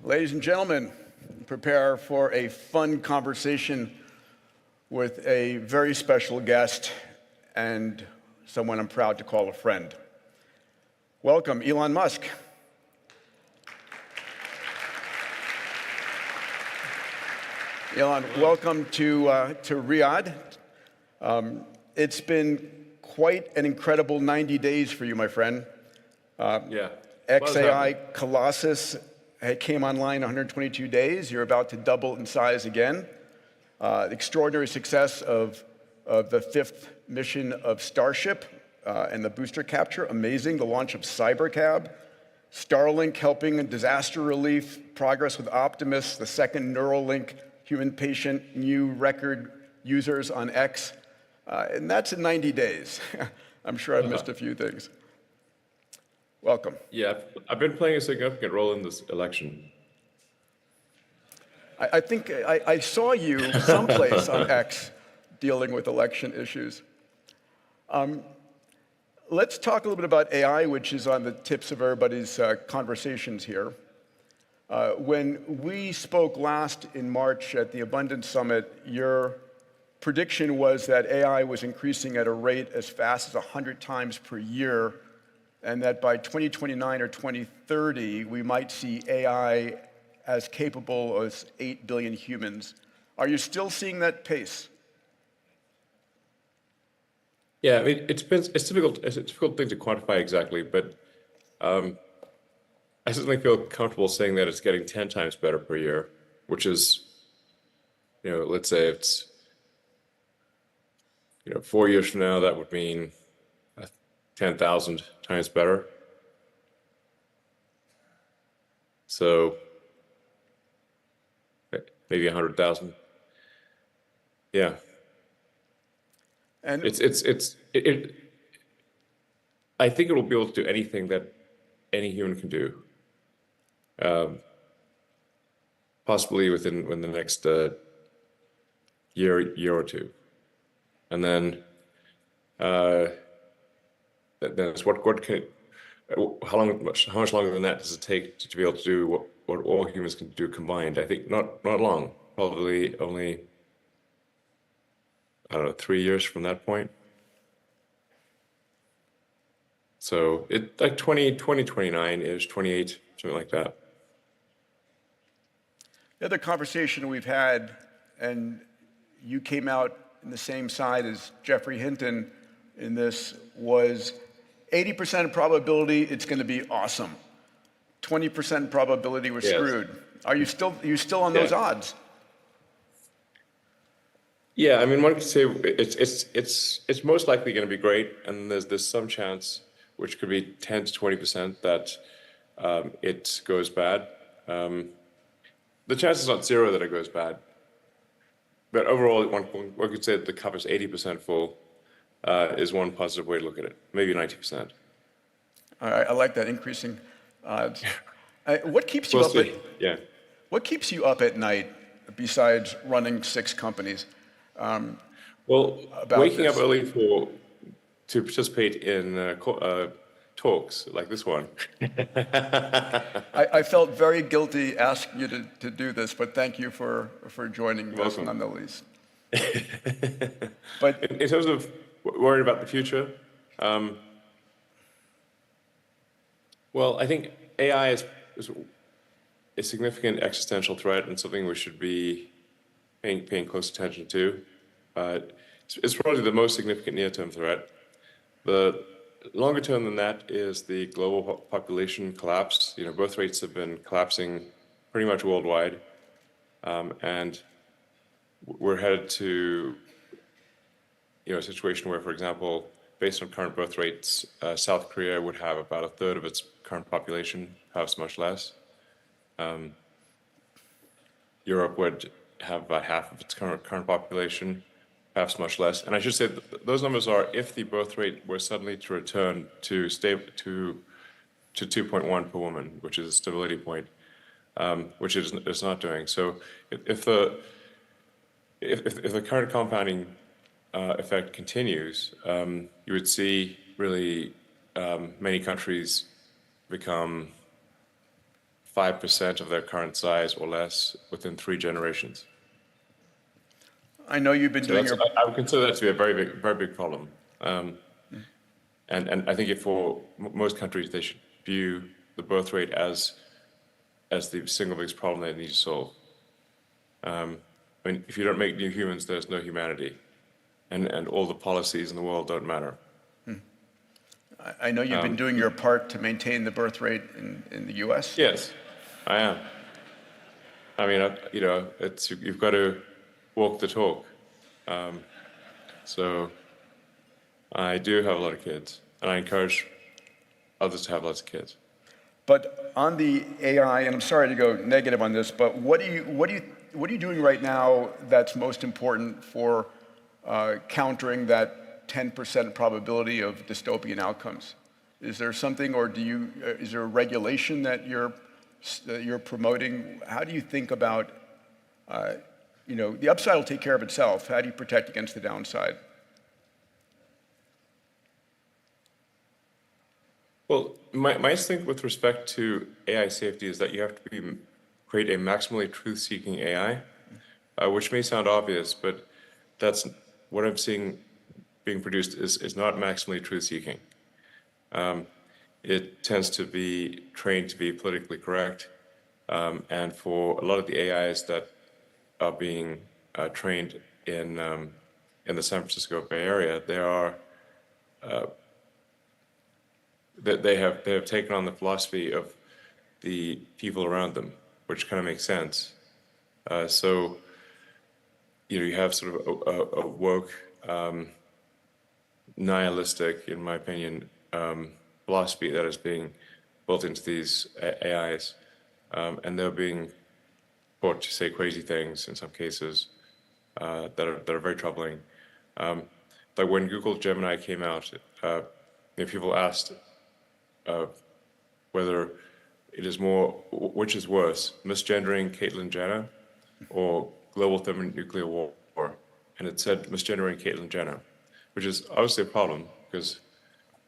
Ladies and gentlemen, prepare for a fun conversation with a very special guest and someone I'm proud to call a friend. Welcome, Elon Musk. Elon, welcome to Riyadh. It's been quite an incredible 90 days for you, my friend. XAI Colossus came online 122 days. You're about to double in size again. Extraordinary success of the fifth mission of Starship and the booster capture. Amazing. The launch of Cybercab. Starlink helping in disaster relief. Progress with Optimus. The second Neuralink human patient. New record users on X. And that's in 90 days. I'm sure I've missed a few things. Welcome. Yeah, I've been playing a significant role in this election. I think I saw you someplace on X dealing with election issues. Let's talk a little bit about AI, which is on the tips of everybody's conversations here. When we spoke last in March at the Abundance Summit, your prediction was that AI was increasing at a rate as fast as 100 times per year, and that by 2029 or 2030, we might see AI as capable as 8 billion humans. Are you still seeing that pace? Yeah, I mean, it's difficult. It's a difficult thing to quantify exactly, but I certainly feel comfortable saying that it's getting 10 times better per year, which is, let's say it's, 4 years from now, that would mean 10,000 times better. So maybe 100,000. Yeah. And I think it will be able to do anything that any human can do. Possibly within the next year or two, and then it's what can how much longer than that does it take to be able to do what all humans can do combined? I think not long. Probably only, I don't know, 3 years from that point. So it like 2029-ish, 28, something like that. The other conversation we've had, and you came out in the same side as Jeffrey Hinton in this, was 80% probability it's going to be awesome. 20% probability we're screwed. Are you still on those odds? Yeah, I mean, one could say it's most likely going to be great, and there's some chance, which could be 10 to 20%, that it goes bad. The chance is not zero that it goes bad, but overall, one could say that the cup is 80% full. Is one positive way to look at it, maybe 90%. All right, I like that, increasing odds. What keeps you up? What keeps you up at night besides running 6 companies? Waking up early to participate in talks like this one. I felt very guilty asking you to do this, but thank you for joining us nonetheless. But in terms of worried about the future, I think AI is a significant existential threat and something we should be paying close attention to. It's probably the most significant near-term threat. The longer term than that is the global population collapse. Birth rates have been collapsing pretty much worldwide, and we're headed to a situation where, for example, based on current birth rates, South Korea would have about a third of its current population, perhaps much less. Europe would have about half of its current population, perhaps much less. And I should say that those numbers are if the birth rate were suddenly to return to 2.1 per woman, which is a stability point, which it's not doing. So if the current compounding effect continues, you would see really many countries become 5% of their current size or less within 3 generations. I know you've been So doing your... I would consider that to be a very big problem. And I think for most countries, they should view the birth rate as the single biggest problem they need to solve. I mean, if you don't make new humans, there's no humanity, and all the policies in the world don't matter. I know you've been doing your part to maintain the birth rate in the U.S. Yes, I am. I mean, you've got to walk the talk. So I do have a lot of kids, and I encourage others to have lots of kids. But on the AI, and I'm sorry to go negative on this, but what are you doing right now that's most important for countering that 10% probability of dystopian outcomes? Is there something, or is there a regulation that you're promoting? How do you think about, the upside will take care of itself. How do you protect against the downside? Well, my instinct with respect to AI safety is that you have to create a maximally truth-seeking AI, which may sound obvious, but that's what I'm seeing being produced is not maximally truth-seeking. It tends to be trained to be politically correct, and for a lot of the AIs that are being trained in the San Francisco Bay Area, they have taken on the philosophy of the people around them, which kind of makes sense. So, you have sort of a woke, nihilistic, in my opinion, philosophy that is being built into these AIs, and they're being taught to say crazy things in some cases that are very troubling. Like when Google Gemini came out, people asked whether it is which is worse, misgendering Caitlyn Jenner or global thermonuclear war? And it said misgendering Caitlyn Jenner, which is obviously a problem because,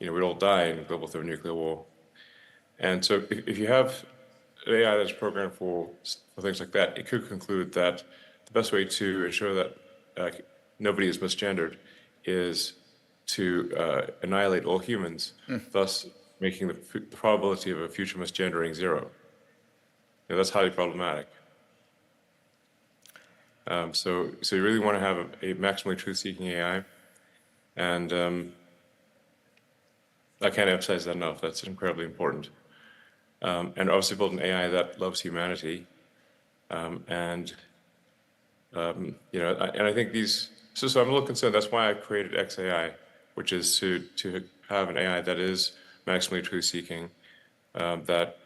we'd all die in global thermonuclear war. And so if you have an AI that's programmed for things like that, it could conclude that the best way to ensure that nobody is misgendered is to annihilate all humans, thus making the probability of a future misgendering 0. That's highly problematic. So you really want to have a maximally truth-seeking AI, and I can't emphasize that enough. That's incredibly important. And obviously build an AI that loves humanity, and I think these. So I'm a little concerned. That's why I created XAI, which is to have an AI that is maximally truth-seeking, that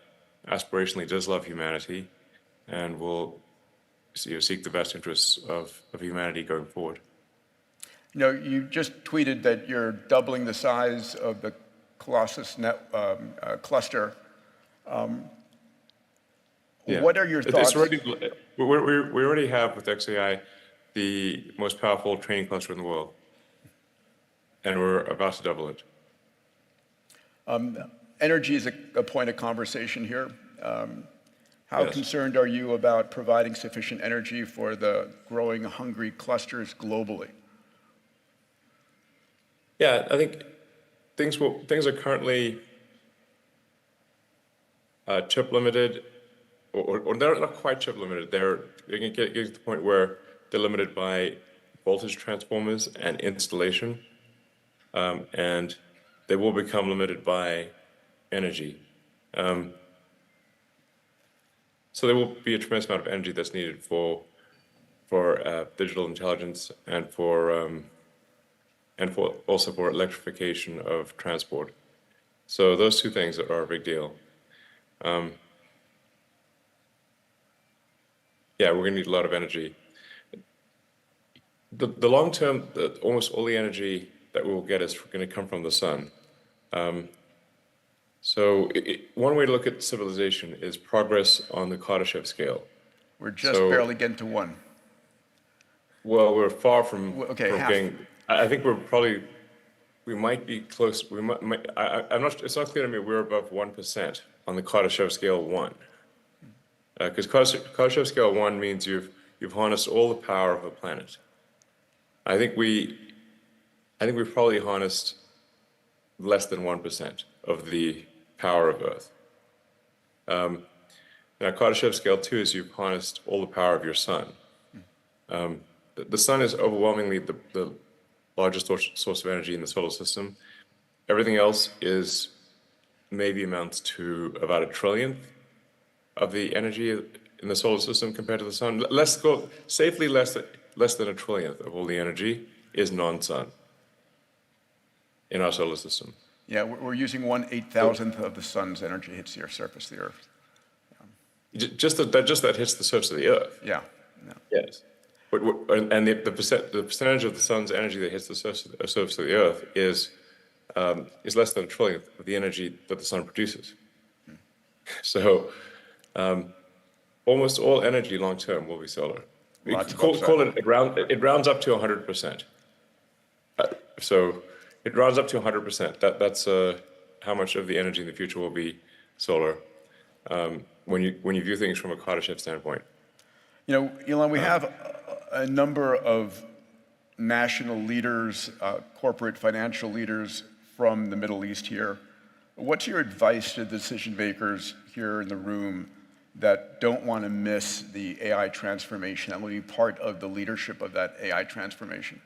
aspirationally does love humanity, and will seek the best interests of humanity going forward. You just tweeted that you're doubling the size of the Colossus cluster. Yeah. What are your thoughts? We already have with XAI the most powerful training cluster in the world, and we're about to double it. Energy is a point of conversation here. How Yes. concerned are you about providing sufficient energy for the growing hungry clusters globally? Yeah, I think things are currently chip limited, or they're not quite chip limited. They're getting to the point where they're limited by voltage transformers and installation, and they will become limited by energy. So there will be a tremendous amount of energy that's needed for digital intelligence and also for electrification of transport. So those two things are a big deal. Yeah, we're going to need a lot of energy. The long term, almost all the energy that we will get is going to come from the sun. So one way to look at civilization is progress on the Kardashev scale. We're just barely getting to 1. Well, we're far from half. getting. I think we might be close. I'm not. It's not clear to me we're above 1% on the Kardashev scale 1. Because Kardashev scale 1 means you've harnessed all the power of a planet. I think we've probably harnessed less than 1% of the power of Earth. Now, Kardashev scale 2 is you've harnessed all the power of your sun. The sun is overwhelmingly the largest source of energy in the solar system. Everything else is maybe amounts to about 1/trillionth of the energy in the solar system compared to the sun. Let's go safely less than 1/trillionth of all the energy is non-sun in our solar system. Yeah, we're using 1/8,000th of the sun's energy hits the surface of the Earth. Just that hits the surface of the Earth. Yeah. Yes. And the percentage of the sun's energy that hits the surface of the Earth is less than 1/trillionth of the energy that the sun produces. So almost all energy long term will be solar. We call it rounds up to 100%. So it rounds up to 100%. That's how much of the energy in the future will be solar. When you view things from a Kardashev standpoint. You know, Elon, we have a number of national leaders, corporate financial leaders from the Middle East here. What's your advice to decision makers here in the room that don't want to miss the AI transformation, that will be part of the leadership of that AI transformation?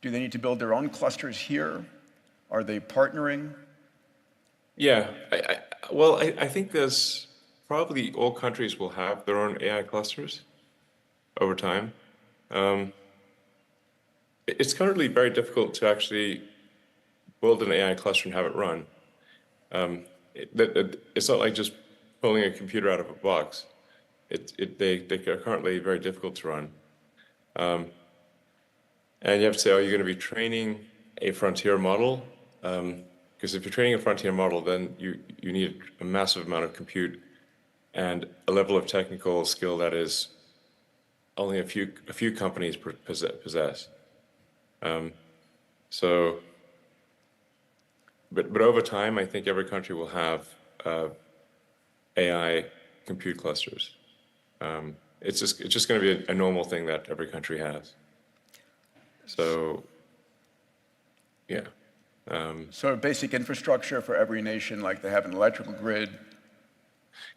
Do they need to build their own clusters here? Are they partnering? Yeah, I think there's probably all countries will have their own AI clusters over time. It's currently very difficult to actually build an AI cluster and have it run. It's not like just pulling a computer out of a box. They are currently very difficult to run. And you have to say, are you going to be training a frontier model? Because if you're training a frontier model, then you need a massive amount of compute and a level of technical skill that is only a few companies possess. But over time, I think every country will have AI compute clusters. It's just going to be a normal thing that every country has. So, yeah. So basic infrastructure for every nation, like they have an electrical grid.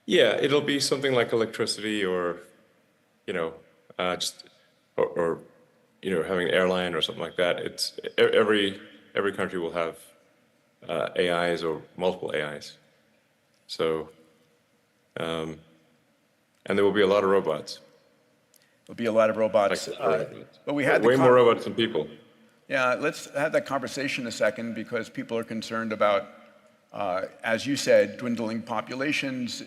Yeah, it'll be something like electricity, or having an airline or something like that. It's every country will have AIs or multiple AIs. So, and there will be a lot of robots. There'll be a lot of robots. But we had way more robots than people. Yeah, let's have that conversation a second, because people are concerned about, as you said, dwindling populations.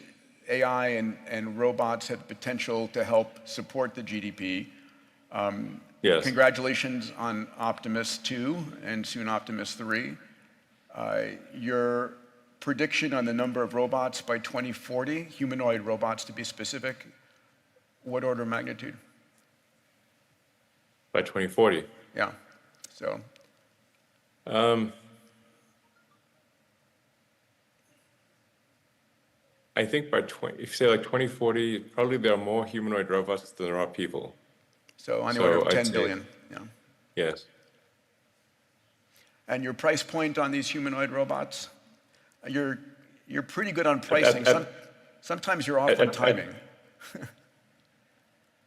AI and robots have the potential to help support the GDP. Yes. Congratulations on Optimus 2 and soon Optimus 3. Your prediction on the number of robots by 2040, humanoid robots to be specific, what order of magnitude? By 2040? Yeah, so. I think if you say like 2040, probably there are more humanoid robots than there are people. So on the order of 10 billion, yeah. Yes. And your price point on these humanoid robots? You're pretty good on pricing. Sometimes you're off on timing.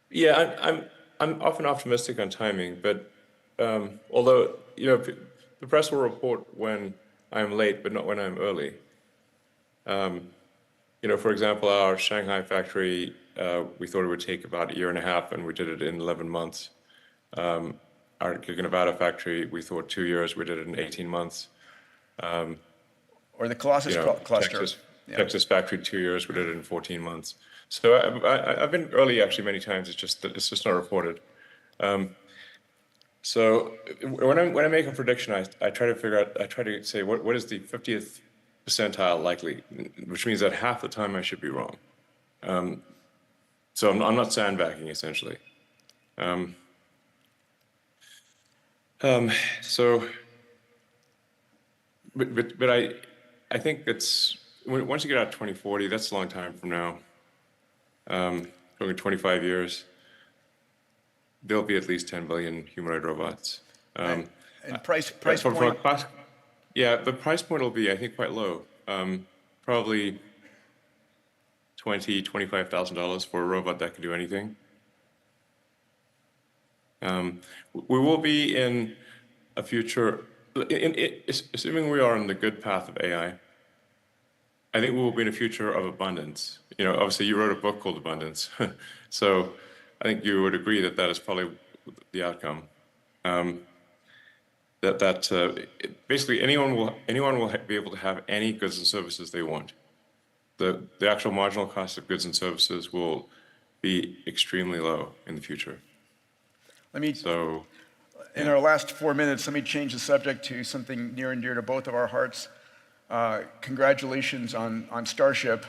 Yeah, I'm often optimistic on timing, but although the press will report when I'm late, but not when I'm early. For example, our Shanghai factory, we thought it would take about 1.5 years, and we did it in 11 months. Our Nevada factory, we thought 2 years, we did it in 18 months. Or the Colossus cluster. Texas factory, 2 years, we did it in 14 months. So I've been early actually many times. It's just not reported. So when I make a prediction, I try to say what is the 50th percentile likely, which means that half the time I should be wrong. So I'm not sandbagging essentially. but I think that's once you get out 2040, that's a long time from now. Over 25 years, there'll be at least 10 billion humanoid robots. And price For point. yeah, the price point will be, I think, quite low. Probably $25,000 for a robot that can do anything. We will be in a future, assuming we are on the good path of AI, I think we will be in a future of abundance. You know, obviously you wrote a book called Abundance. So I think you would agree that that is probably the outcome. Basically anyone will be able to have any goods and services they want. The actual marginal cost of goods and services will be extremely low in the future. In our last 4 minutes, let me change the subject to something near and dear to both of our hearts. Congratulations on Starship.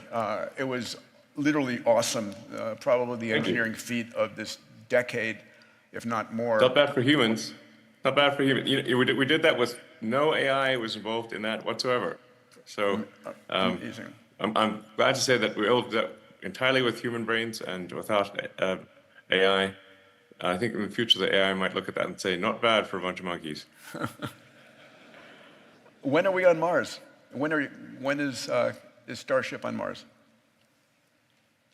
It was literally awesome, probably the engineering feat of this decade, if not more. Not bad for humans. Not bad for humans. We did that with no AI was involved in that whatsoever. So Amazing. I'm glad to say that we were able to do that entirely with human brains and without AI. I think in the future the AI might look at that and say, not bad for a bunch of monkeys. When are we on Mars? When is Starship on Mars?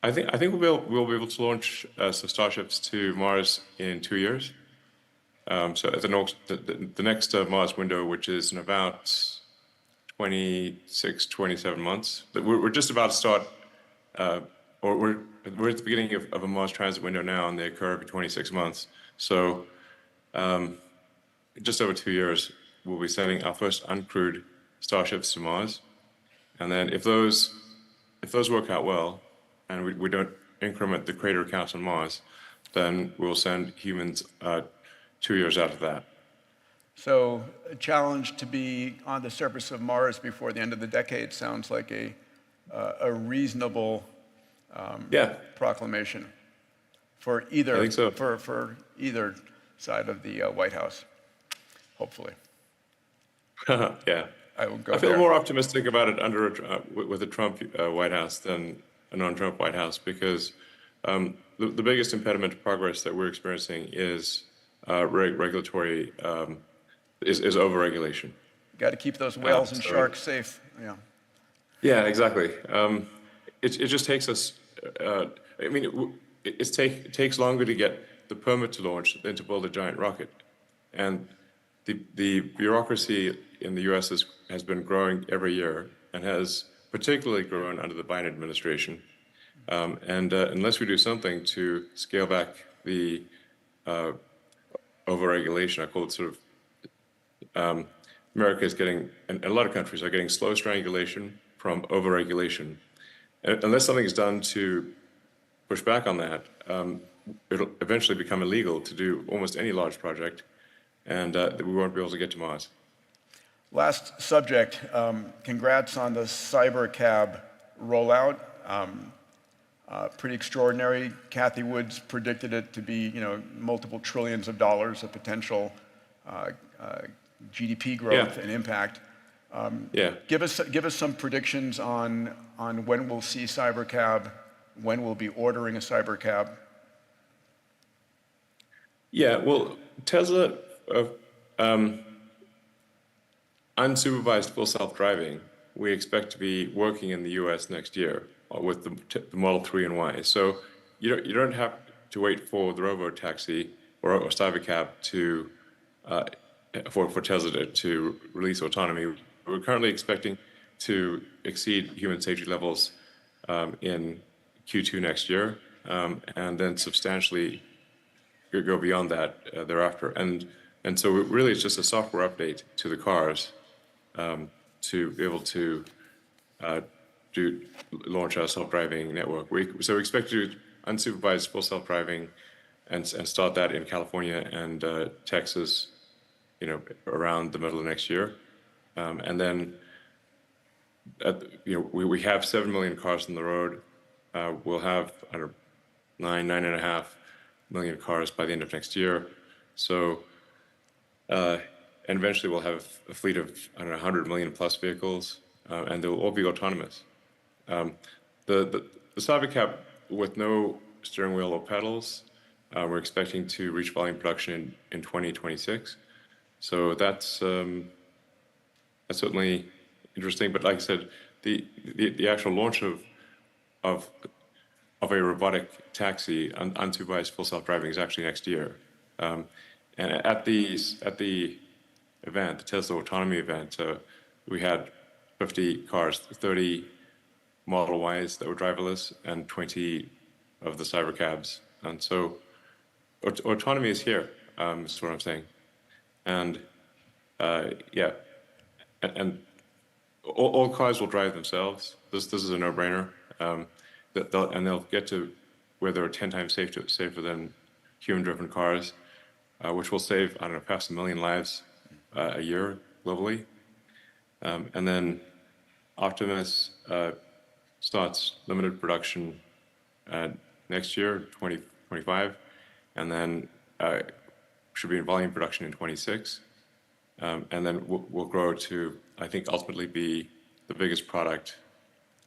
I think we'll be able to launch some Starships to Mars in 2 years. So at the next Mars window, which is in about 26, 27 months, we're just about to start, or we're at the beginning of a Mars transit window now, and they occur every 26 months. So just over 2 years, we'll be sending our first uncrewed Starships to Mars, and then if those work out well, and we don't increment the crater count on Mars, then we'll send humans 2 years after that. So a challenge to be on the surface of Mars before the end of the decade sounds like a reasonable proclamation for either I think so. for either side of the White House, hopefully. Yeah. I will go I feel there. more optimistic about it with a Trump White House than a non-Trump White House, because the biggest impediment to progress that we're experiencing is regulatory, is overregulation. Got to keep those whales and sharks safe. Yeah. Yeah, exactly. It just takes us. I mean, it takes longer to get the permit to launch than to build a giant rocket, and the bureaucracy in the U.S. has been growing every year and has particularly grown under the Biden administration. And unless we do something to scale back the overregulation, I call it sort of, America is getting, and a lot of countries are getting slow strangulation from overregulation. And unless something is done to push back on that, it'll eventually become illegal to do almost any large project, and we won't be able to get to Mars. Last subject, congrats on the cybercab rollout. Pretty extraordinary. Kathy Woods predicted it to be, multiple trillions of dollars of potential GDP growth and impact. Give us some predictions on when we'll see cybercab, when we'll be ordering a cybercab. Yeah, well, Tesla, unsupervised full self-driving, we expect to be working in the U.S. next year with the Model 3 and Y. So you don't have to wait for the robo-taxi or cybercab for Tesla to release autonomy. We're currently expecting to exceed human safety levels in Q2 next year, and then substantially go beyond that thereafter. And so really it's just a software update to the cars to be able to launch our self-driving network. So we expect to do unsupervised full self-driving and start that in California and Texas, around the middle of next year. And then, we have 7 million cars on the road. We'll have 9.5 million cars by the end of next year. So and eventually we'll have a fleet of, I don't know, 100 million plus vehicles, and they'll all be autonomous. The Cybercab with no steering wheel or pedals, we're expecting to reach volume production in 2026. So that's certainly interesting. But like I said, the actual launch of a robotic taxi unsupervised full self-driving is actually next year. And at the event, the Tesla autonomy event, we had 50 cars, 30 Model Ys that were driverless, and 20 of the Cybercabs. And so autonomy is here, is what I'm saying. And yeah, and all cars will drive themselves. This is a no-brainer. They'll get to where they're 10 times safer than human-driven cars, which will save, I don't know, perhaps 1 million lives a year globally. And then Optimus starts limited production next year, 2025, and then should be in volume production in 26. And then we'll grow to, I think, ultimately be the biggest product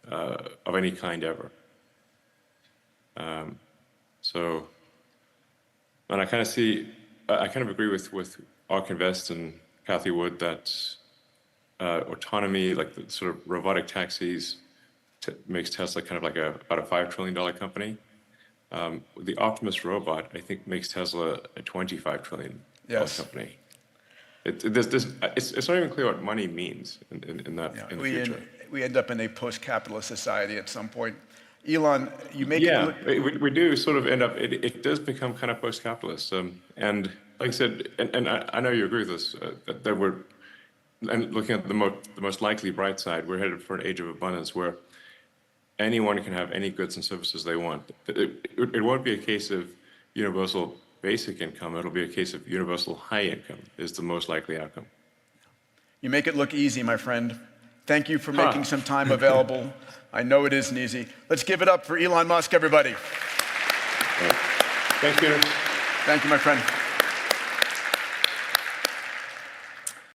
of any kind ever. So, and I kind of agree with ARK Invest and Kathy Wood that autonomy, like the sort of robotic taxis, makes Tesla kind of like about a $5 trillion company. The Optimus robot, I think, makes Tesla a $25 trillion company. It's not even clear what money means in the future. We end up in a post-capitalist society at some point. Elon, you make it look... we do sort of end up, it does become kind of post-capitalist. And like I said, and I know you agree with this, that we're, and looking at the most likely bright side, we're headed for an age of abundance where anyone can have any goods and services they want. It won't be a case of universal basic income. It'll be a case of universal high income is the most likely outcome. You make it look easy, my friend. Thank you for making some time available. I know it isn't easy. Let's give it up for Elon Musk, everybody. Thank you. Thank you, my friend.